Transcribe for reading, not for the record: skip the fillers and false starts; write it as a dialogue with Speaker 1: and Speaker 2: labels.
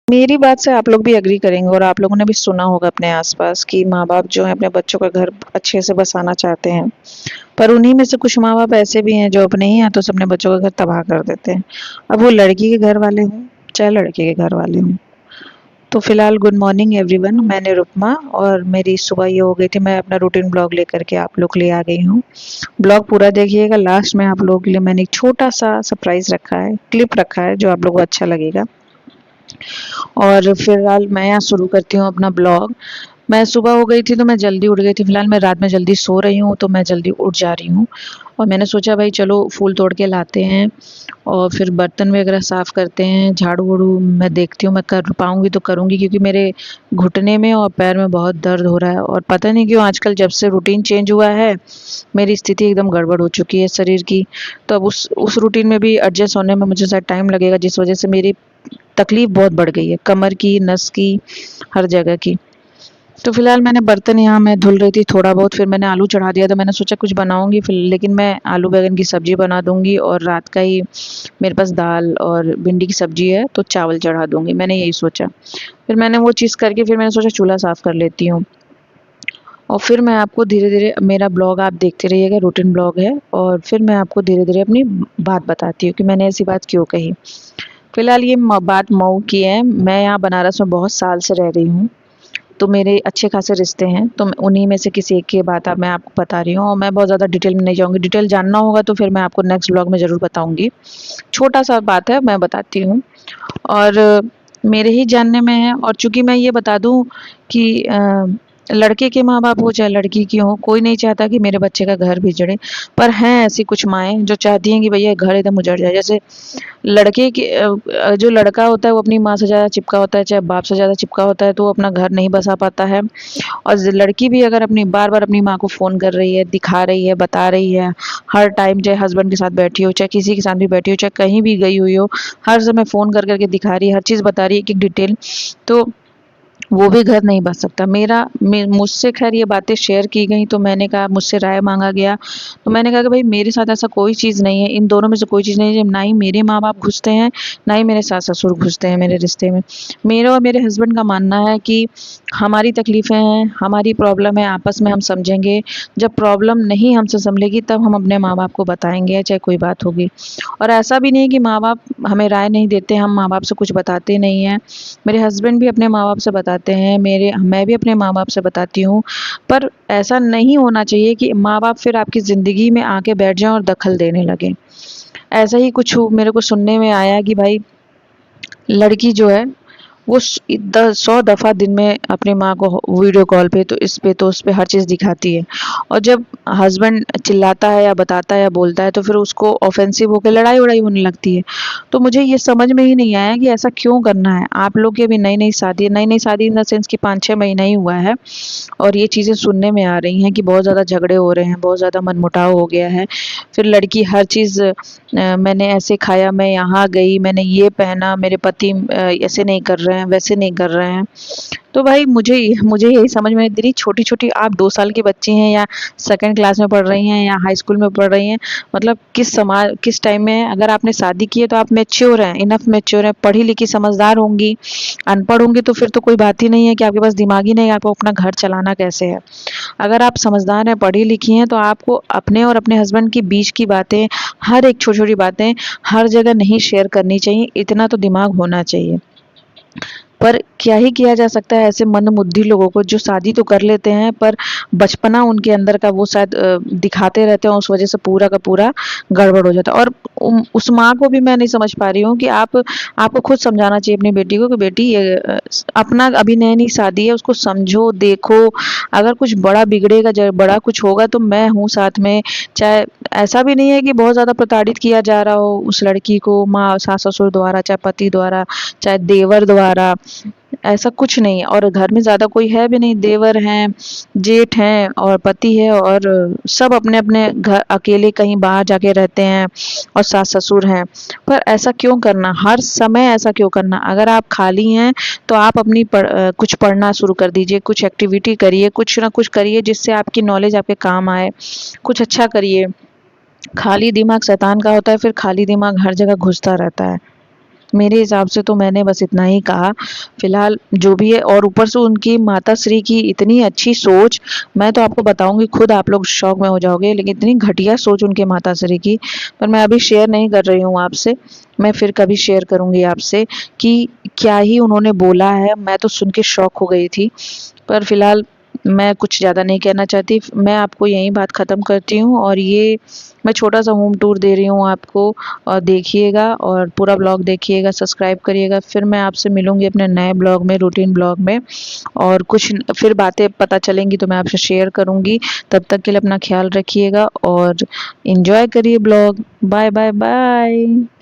Speaker 1: मेरी बात से आप लोग भी एग्री करेंगे और आप लोगों ने भी सुना होगा अपने आसपास कि माँ-बाप जो हैं अपने बच्चों का घर अच्छे से बसाना चाहते हैं। पर उन्हीं में से कुछ माँ-बाप ऐसे भी हैं जो अपने ही हाथों से अपने बच्चों का घर तबाह कर देते हैं। अब वो लड़की के घर वाले हों, चाहे लड़के के घर वाले हों। तो फिलहाल गुड मॉर्निंग एवरीवन, मैं निरुपमा और मेरी सुबह ये हो गई थी, मैं अपना रूटीन ब्लॉग लेकर के आप लोग के लिए आ गई हूँ। ब्लॉग पूरा देखिएगा, लास्ट में आप लोगों के लिए मैंने एक छोटा-सा सरप्राइज़ रखा है, क्लिप रखा है जो आप लोगों को अच्छा लगेगा। और फिलहाल मैं यहाँ शुरू करती हूँ अपना ब्लॉग। मैं सुबह हो गई थी तो मैं जल्दी उठ गई थी, फिलहाल मैं रात में जल्दी सो रही हूँ तो मैं जल्दी उठ जा रही हूँ। और मैंने सोचा भाई चलो फूल तोड़ के लाते हैं और फिर बर्तन वगैरह साफ़ करते हैं, झाड़ू-वाड़ू मैं देखती हूँ मैं कर पाऊँगी तो करूँगी, क्योंकि मेरे घुटने में और पैर में बहुत दर्द हो रहा है और पता नहीं क्यों आजकल जब से रूटीन चेंज हुआ है, मेरी स्थिति एकदम गड़बड़ हो चुकी है शरीर की। तो अब उस रूटीन में भी एडजस्ट होने में मुझे शायद टाइम लगेगा, जिस वज़ह से मेरी तकलीफ़ बहुत बढ़ गई है, कमर की, नस की, हर जगह की। तो फिलहाल मैंने बर्तन यहाँ मैं धुल रही थी थोड़ा बहुत, फिर मैंने आलू चढ़ा दिया था, मैंने सोचा कुछ बनाऊँगी फिर, लेकिन मैं आलू बैंगन की सब्ज़ी बना दूँगी और रात का ही मेरे पास दाल और भिंडी की सब्ज़ी है तो चावल चढ़ा दूँगी, मैंने यही सोचा। फिर मैंने वो चीज़ करके फिर मैंने सोचा चूल्हा साफ़ कर लेती हूँ। और फिर मैं आपको धीरे-धीरे मेरा ब्लॉग आप देखते रहिएगा, रूटीन ब्लॉग है और फिर मैं आपको धीरे-धीरे अपनी बात बताती हूँ कि मैंने ऐसी बात क्यों कही। फिलहाल ये बात मऊ की है, मैं यहाँ बनारस में बहुत साल से रह रही हूँ, तो मेरे अच्छे खासे रिश्ते हैं, तो उन्हीं में से किसी एक की बात अब मैं आपको बता रही हूँ और मैं बहुत ज़्यादा डिटेल में नहीं जाऊँगी, डिटेल जानना होगा तो फिर मैं आपको नेक्स्ट ब्लॉग में ज़रूर बताऊँगी। छोटा-सा बात है, मैं बताती हूँ। और मेरे ही जानने में है और चूँकि मैं ये बता दूँ कि लड़के के माँ-बाप हो चाहे लड़की की हो, कोई नहीं चाहता कि मेरे बच्चे का घर बिगड़े, पर हैं ऐसी कुछ माएँ जो चाहती हैं कि भैया घर एकदम उजड़ जाए। जैसे लड़के के जो लड़का होता है वो अपनी माँ से ज़्यादा चिपका होता है, चाहे बाप से ज़्यादा चिपका होता है, तो वो अपना घर नहीं बसा पाता है। और लड़की भी अगर अपनी बार-बार अपनी माँ को फ़ोन कर रही है, दिखा रही है, बता रही है, हर टाइम चाहे हस्बैंड के साथ बैठी हो, चाहे किसी के साथ भी बैठी हो, चाहे कहीं भी गई हुई हो, हर समय फ़ोन कर कर के दिखा रही है, हर चीज़ बता रही है एक-एक डिटेल, तो वो भी घर नहीं बस सकता। मुझसे ख़ैर ये बातें शेयर की गई तो मैंने कहा, मुझसे राय माँगा गया, तो मैंने कहा कि भई मेरे साथ ऐसा कोई चीज़ नहीं है, इन दोनों में से कोई चीज़ नहीं है, ना ही मेरे माँ-बाप घुसते हैं, ना ही मेरे सास-ससुर घुसते हैं मेरे रिश्ते में। मेरा और मेरे हस्बैंड का मानना है कि हमारी तकलीफ़ें हैं, हमारी प्रॉब्लम है, आपस में हम समझेंगे, जब प्रॉब्लम नहीं हमसे सँभलेगी तब हम अपने माँ-बाप को बताएँगे, चाहे कोई बात होगी। और ऐसा भी नहीं है कि माँ-बाप हमें राय नहीं देते, हम माँ-बाप से कुछ बताते नहीं हैं। मेरे हस्बैंड भी अपने माँ-बाप से बताते हैं, मैं भी अपने माँ-बाप से बताती हूँ। पर ऐसा नहीं होना चाहिए कि माँ-बाप फिर आपकी ज़िंदगी में आके बैठ जाएँ और दखल देने लगें। ऐसा ही कुछ मेरे को सुनने में आया कि भाई लड़की जो है वो 100 दफ़ा दिन में अपनी माँ को वीडियो कॉल पे तो इस पे तो उस पे हर चीज़ दिखाती है और जब हस्बैंड चिल्लाता है या बताता है या बोलता है तो फिर उसको ऑफेंसिव होकर लड़ाई-वड़ाई होने लगती है। तो मुझे ये समझ में ही नहीं आया कि ऐसा क्यों करना है? आप लोग की अभी नई-नई शादी इन द सेंस कि 5-6 महीना ही हुआ है और ये चीज़ें सुनने में आ रही हैं कि बहुत ज़्यादा झगड़े हो रहे हैं, बहुत ज़्यादा मनमुटाव हो गया है। फिर लड़की हर चीज़ मैंने ऐसे खाया, मैं यहाँ गई, मैंने ये पहना, मेरे पति ऐसे नहीं कर रहे हैं, वैसे नहीं कर रहे हैं। तो भाई मुझे यही समझ में नहीं दे रही, छोटी-छोटी आप 2 साल की बच्ची हैं या सेकंड क्लास में पढ़ रही हैं या हाई स्कूल में पढ़ रही हैं, मतलब किस टाइम में है, अगर आपने शादी की है तो आप मैच्योर हैं, इनफ मैच्योर हैं, पढ़ी-लिखी समझदार होंगी, अनपढ़ होंगी तो फिर तो कोई बात ही नहीं है कि आपके पास दिमाग ही नहीं है, आपको अपना घर चलाना कैसे है। अगर आप समझदार हैं, पढ़ी-लिखी हैं तो आपको अपने और अपने हस्बैंड के बीच की बातें, हर एक छोटी-छोटी बातें हर जगह नहीं शेयर करनी चाहिए, इतना तो दिमाग होना चाहिए। पर क्या ही किया जा सकता है ऐसे मंदबुद्धि लोगों को जो शादी तो कर लेते हैं पर बचपना उनके अंदर का वो शायद दिखाते रहते हैं, उस वजह से पूरा का पूरा गड़बड़ हो जाता है। और उस माँ को भी मैं नहीं समझ पा रही हूँ कि आपको खुद समझाना चाहिए अपनी बेटी को कि बेटी ये अपना अभी नई-नई शादी है, उसको समझो, देखो, अगर कुछ बड़ा बिगड़ेगा बड़ा कुछ होगा तो मैं हूँ साथ में। चाहे ऐसा भी नहीं है कि बहुत ज़्यादा प्रताड़ित किया जा रहा हो उस लड़की को माँ सास-ससुर द्वारा, चाहे पति द्वारा, चाहे देवर द्वारा, ऐसा कुछ नहीं है और घर में ज़्यादा कोई है भी नहीं, देवर हैं, जेठ हैं और पति है और सब अपने-अपने घर अकेले कहीं बाहर जाके रहते हैं और सास-ससुर हैं। पर ऐसा क्यों करना? हर समय ऐसा क्यों करना? अगर आप खाली हैं तो आप कुछ पढ़ना शुरू कर दीजिए, कुछ एक्टिविटी करिए, कुछ ना कुछ करिए जिससे आपकी नॉलेज आपके काम आए, कुछ अच्छा करिए। खाली दिमाग शैतान का होता है, फिर खाली दिमाग हर जगह घुसता रहता है। मेरे हिसाब से तो मैंने बस इतना ही कहा, फिलहाल जो भी है। और ऊपर से उनकी माताश्री की इतनी अच्छी सोच, मैं तो आपको बताऊँगी, खुद आप लोग शॉक में हो जाओगे, लेकिन इतनी घटिया सोच उनके माताश्री की। पर मैं अभी शेयर नहीं कर रही हूँ आपसे, मैं फिर कभी शेयर करूँगी आपसे कि क्या ही उन्होंने बोला है, मैं तो सुन के शॉक हो गई थी। पर फिलहाल मैं कुछ ज़्यादा नहीं कहना चाहती, मैं आपको यहीं बात ख़त्म करती हूँ। और ये मैं छोटा-सा होम टूर दे रही हूँ आपको, और देखिएगा और पूरा ब्लॉग देखिएगा, सब्सक्राइब करिएगा। फिर मैं आपसे मिलूँगी अपने नए ब्लॉग में, रूटीन ब्लॉग में, और कुछ फिर बातें पता चलेंगी तो मैं आपसे शेयर करूँगी। तब तक के लिए अपना ख़्याल रखिएगा और एन्जॉय करिए ब्लॉग। Bye, bye, bye.